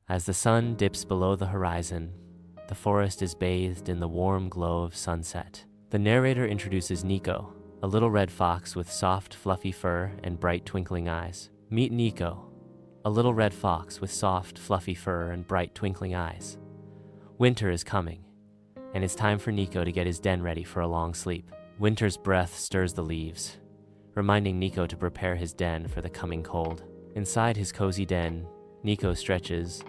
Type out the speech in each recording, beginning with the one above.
As the sun dips below the horizon, the forest is bathed in the warm glow of sunset. The narrator introduces Niko, a little red fox with soft, fluffy fur and bright, twinkling eyes. Meet Niko, a little red fox with soft, fluffy fur and bright, twinkling eyes. Winter is coming, and it's time for Niko to get his den ready for a long sleep. Winter's breath stirs the leaves, reminding Niko to prepare his den for the coming cold. Inside his cozy den, Niko stretches,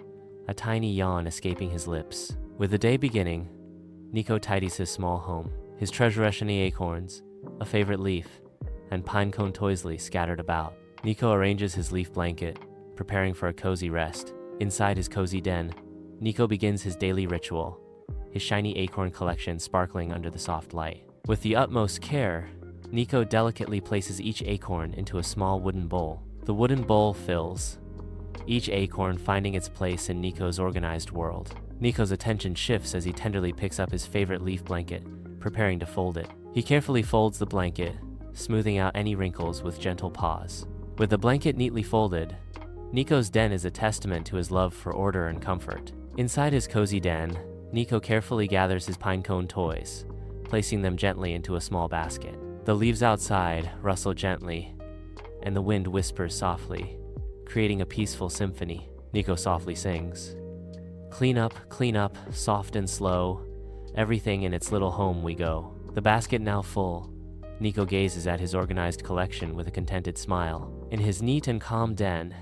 a tiny yawn escaping his lips. With the day beginning, Niko tidies his small home. His treasure-shiny acorns, a favorite leaf, and pinecone toysly scattered about. Niko arranges his leaf blanket, preparing for a cozy rest. Inside his cozy den, Niko begins his daily ritual, his shiny acorn collection sparkling under the soft light. With the utmost care, Niko delicately places each acorn into a small wooden bowl. The wooden bowl fills, each acorn finding its place in Niko's organized world. Niko's attention shifts as he tenderly picks up his favorite leaf blanket, preparing to fold it. He carefully folds the blanket, smoothing out any wrinkles with gentle paws. With the blanket neatly folded, Niko's den is a testament to his love for order and comfort. Inside his cozy den, Niko carefully gathers his pinecone toys, placing them gently into a small basket. The leaves outside rustle gently, and the wind whispers softly, creating a peaceful symphony. Niko softly sings, clean up, soft and slow, everything in its little home we go." The basket now full, Niko gazes at his organized collection with a contented smile. In his neat and calm den,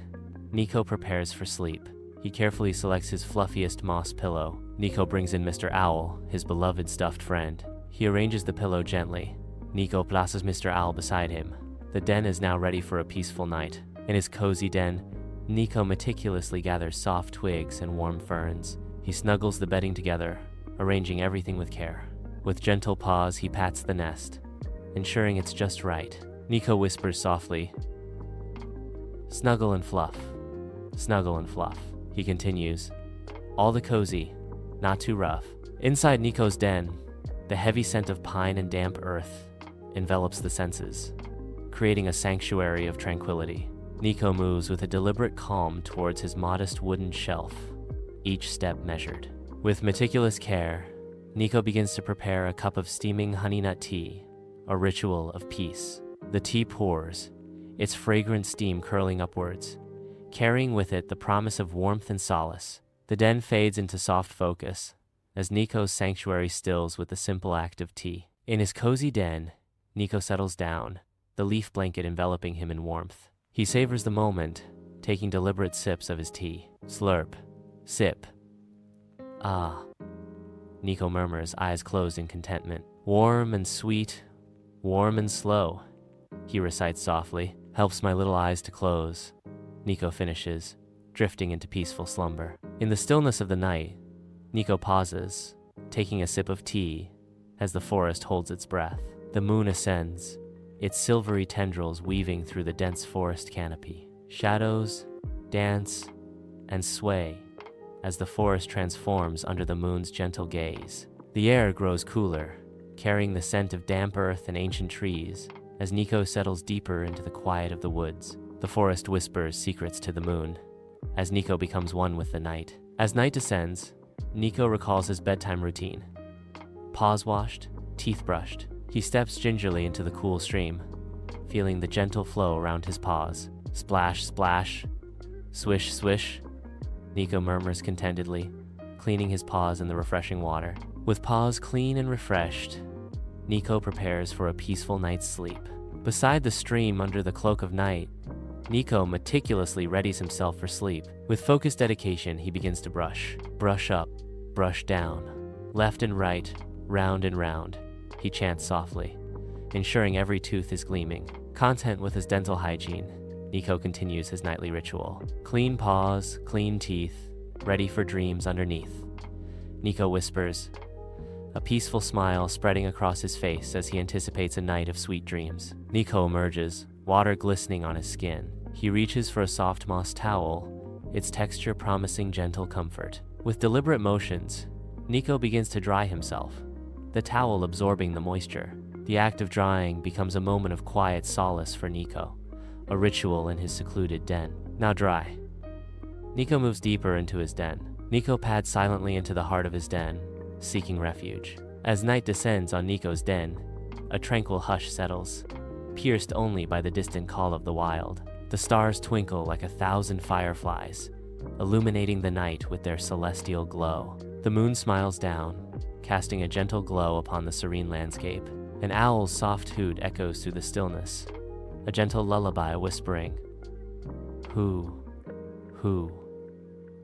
Niko prepares for sleep. He carefully selects his fluffiest moss pillow. Niko brings in Mr. Owl, his beloved stuffed friend. He arranges the pillow gently. Niko places Mr. Owl beside him. The den is now ready for a peaceful night. In his cozy den, Niko meticulously gathers soft twigs and warm ferns. He snuggles the bedding together, arranging everything with care. With gentle paws, he pats the nest, ensuring it's just right. Niko whispers softly, "Snuggle and fluff, snuggle and fluff." He continues, "All the cozy, not too rough." Inside Niko's den, the heavy scent of pine and damp earth envelops the senses, creating a sanctuary of tranquility. Niko moves with a deliberate calm towards his modest wooden shelf, each step measured. With meticulous care, Niko begins to prepare a cup of steaming honey nut tea, a ritual of peace. The tea pours, its fragrant steam curling upwards, carrying with it the promise of warmth and solace. The den fades into soft focus, as Niko's sanctuary stills with the simple act of tea. In his cozy den, Niko settles down, the leaf blanket enveloping him in warmth. He savors the moment, taking deliberate sips of his tea. Slurp. Sip. "Ah," Niko murmurs, eyes closed in contentment. "Warm and sweet, warm and slow," he recites softly. "Helps my little eyes to close," Niko finishes, drifting into peaceful slumber. In the stillness of the night, Niko pauses, taking a sip of tea as the forest holds its breath. The moon ascends, its silvery tendrils weaving through the dense forest canopy. Shadows dance and sway as the forest transforms under the moon's gentle gaze. The air grows cooler, carrying the scent of damp earth and ancient trees as Niko settles deeper into the quiet of the woods. The forest whispers secrets to the moon as Niko becomes one with the night. As night descends, Niko recalls his bedtime routine. Paws washed, teeth brushed. He steps gingerly into the cool stream, feeling the gentle flow around his paws. Splash, splash, swish, swish, Niko murmurs contentedly, cleaning his paws in the refreshing water. With paws clean and refreshed, Niko prepares for a peaceful night's sleep. Beside the stream under the cloak of night, Niko meticulously readies himself for sleep. With focused dedication, he begins to brush. Brush up, brush down, left and right, round and round. He chants softly, ensuring every tooth is gleaming. Content with his dental hygiene, Niko continues his nightly ritual. Clean paws, clean teeth, ready for dreams underneath. Niko whispers, a peaceful smile spreading across his face as he anticipates a night of sweet dreams. Niko emerges, water glistening on his skin. He reaches for a soft moss towel, its texture promising gentle comfort. With deliberate motions, Niko begins to dry himself, the towel absorbing the moisture. The act of drying becomes a moment of quiet solace for Niko, a ritual in his secluded den. Now dry. Niko moves deeper into his den. Niko pads silently into the heart of his den, seeking refuge. As night descends on Niko's den, a tranquil hush settles, pierced only by the distant call of the wild. The stars twinkle like 1,000 fireflies, illuminating the night with their celestial glow. The moon smiles down, casting a gentle glow upon the serene landscape. An owl's soft hoot echoes through the stillness, a gentle lullaby whispering, "Hoo, hoo,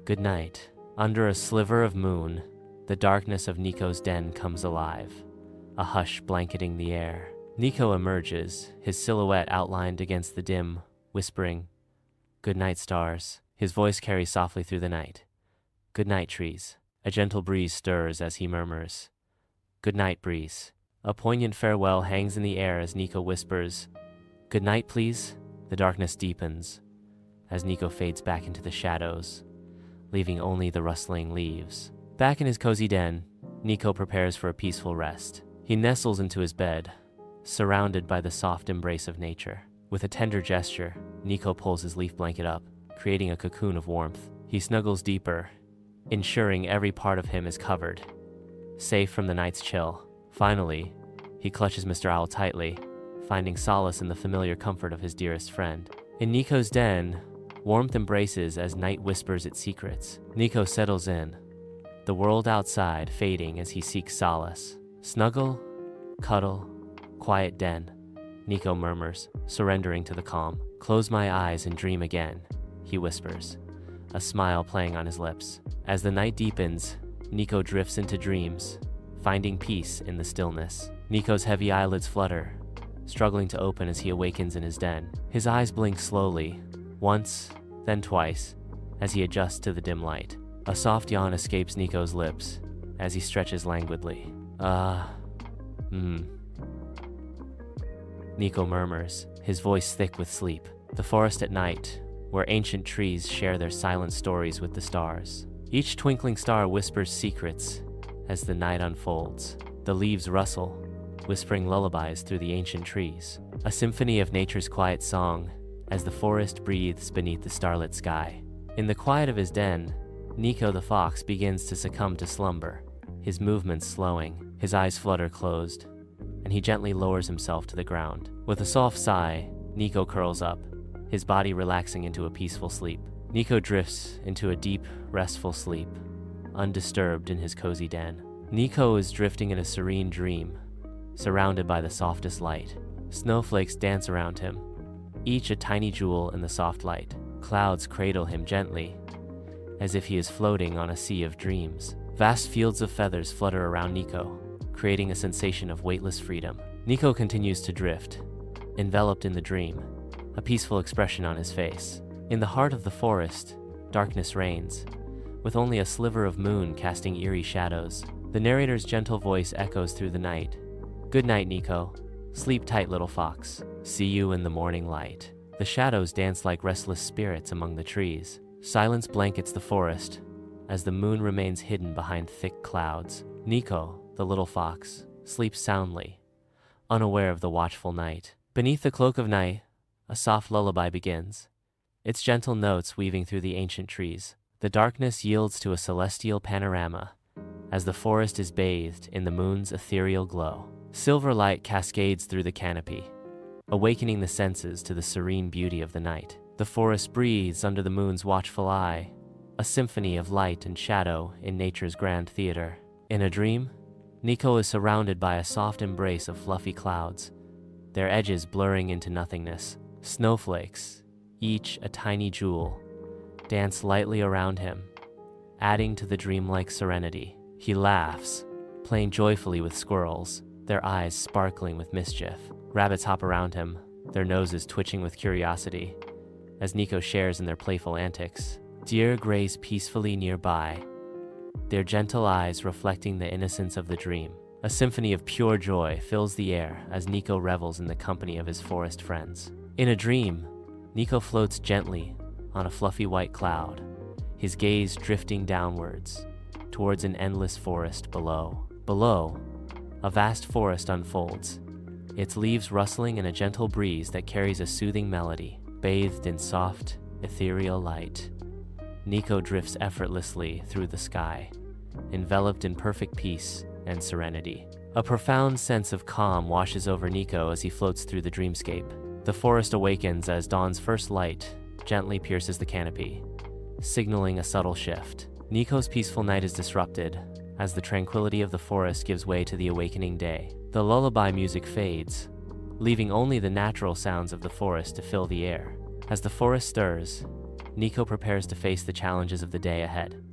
good night." Under a sliver of moon, the darkness of Niko's den comes alive, a hush blanketing the air. Niko emerges, his silhouette outlined against the dim, whispering, "Good night, stars." His voice carries softly through the night. "Good night, trees." A gentle breeze stirs as he murmurs, "Good night, breeze." A poignant farewell hangs in the air as Niko whispers, "Good night, please." The darkness deepens as Niko fades back into the shadows, leaving only the rustling leaves. Back in his cozy den, Niko prepares for a peaceful rest. He nestles into his bed, surrounded by the soft embrace of nature. With a tender gesture, Niko pulls his leaf blanket up, creating a cocoon of warmth. He snuggles deeper, ensuring every part of him is covered, safe from the night's chill. Finally, he clutches Mr. Owl tightly, finding solace in the familiar comfort of his dearest friend. In Niko's den, warmth embraces as night whispers its secrets. Niko settles in, the world outside fading as he seeks solace. "Snuggle, cuddle, quiet den," Niko murmurs, surrendering to the calm. "Close my eyes and dream again," he whispers, a smile playing on his lips. As the night deepens, Niko drifts into dreams, finding peace in the stillness. Niko's heavy eyelids flutter, struggling to open as he awakens in his den. His eyes blink slowly, once, then twice, as he adjusts to the dim light. A soft yawn escapes Niko's lips as he stretches languidly. Niko murmurs, his voice thick with sleep. The forest at night, where ancient trees share their silent stories with the stars. Each twinkling star whispers secrets as the night unfolds. The leaves rustle, whispering lullabies through the ancient trees. A symphony of nature's quiet song as the forest breathes beneath the starlit sky. In the quiet of his den, Niko the Fox begins to succumb to slumber, his movements slowing. His eyes flutter closed, and he gently lowers himself to the ground. With a soft sigh, Niko curls up, his body relaxing into a peaceful sleep. Niko drifts into a deep, restful sleep, undisturbed in his cozy den. Niko is drifting in a serene dream, surrounded by the softest light. Snowflakes dance around him, each a tiny jewel in the soft light. Clouds cradle him gently, as if he is floating on a sea of dreams. Vast fields of feathers flutter around Niko, creating a sensation of weightless freedom. Niko continues to drift, enveloped in the dream, a peaceful expression on his face. In the heart of the forest, darkness reigns, with only a sliver of moon casting eerie shadows. The narrator's gentle voice echoes through the night. "Good night, Niko. Sleep tight, little fox. See you in the morning light." The shadows dance like restless spirits among the trees. Silence blankets the forest as the moon remains hidden behind thick clouds. Niko, the little fox, sleeps soundly, unaware of the watchful night. Beneath the cloak of night, a soft lullaby begins, its gentle notes weaving through the ancient trees. The darkness yields to a celestial panorama as the forest is bathed in the moon's ethereal glow. Silver light cascades through the canopy, awakening the senses to the serene beauty of the night. The forest breathes under the moon's watchful eye, a symphony of light and shadow in nature's grand theater. In a dream, Niko is surrounded by a soft embrace of fluffy clouds, their edges blurring into nothingness. Snowflakes, each a tiny jewel, dance lightly around him, adding to the dreamlike serenity. He laughs, playing joyfully with squirrels, their eyes sparkling with mischief. Rabbits hop around him, their noses twitching with curiosity, as Niko shares in their playful antics. Deer graze peacefully nearby, their gentle eyes reflecting the innocence of the dream. A symphony of pure joy fills the air as Niko revels in the company of his forest friends. In a dream, Niko floats gently on a fluffy white cloud, his gaze drifting downwards towards an endless forest below. Below, a vast forest unfolds, its leaves rustling in a gentle breeze that carries a soothing melody, bathed in soft, ethereal light. Niko drifts effortlessly through the sky, enveloped in perfect peace and serenity. A profound sense of calm washes over Niko as he floats through the dreamscape. The forest awakens as dawn's first light gently pierces the canopy, signaling a subtle shift. Niko's peaceful night is disrupted as the tranquility of the forest gives way to the awakening day. The lullaby music fades, leaving only the natural sounds of the forest to fill the air. As the forest stirs, Niko prepares to face the challenges of the day ahead.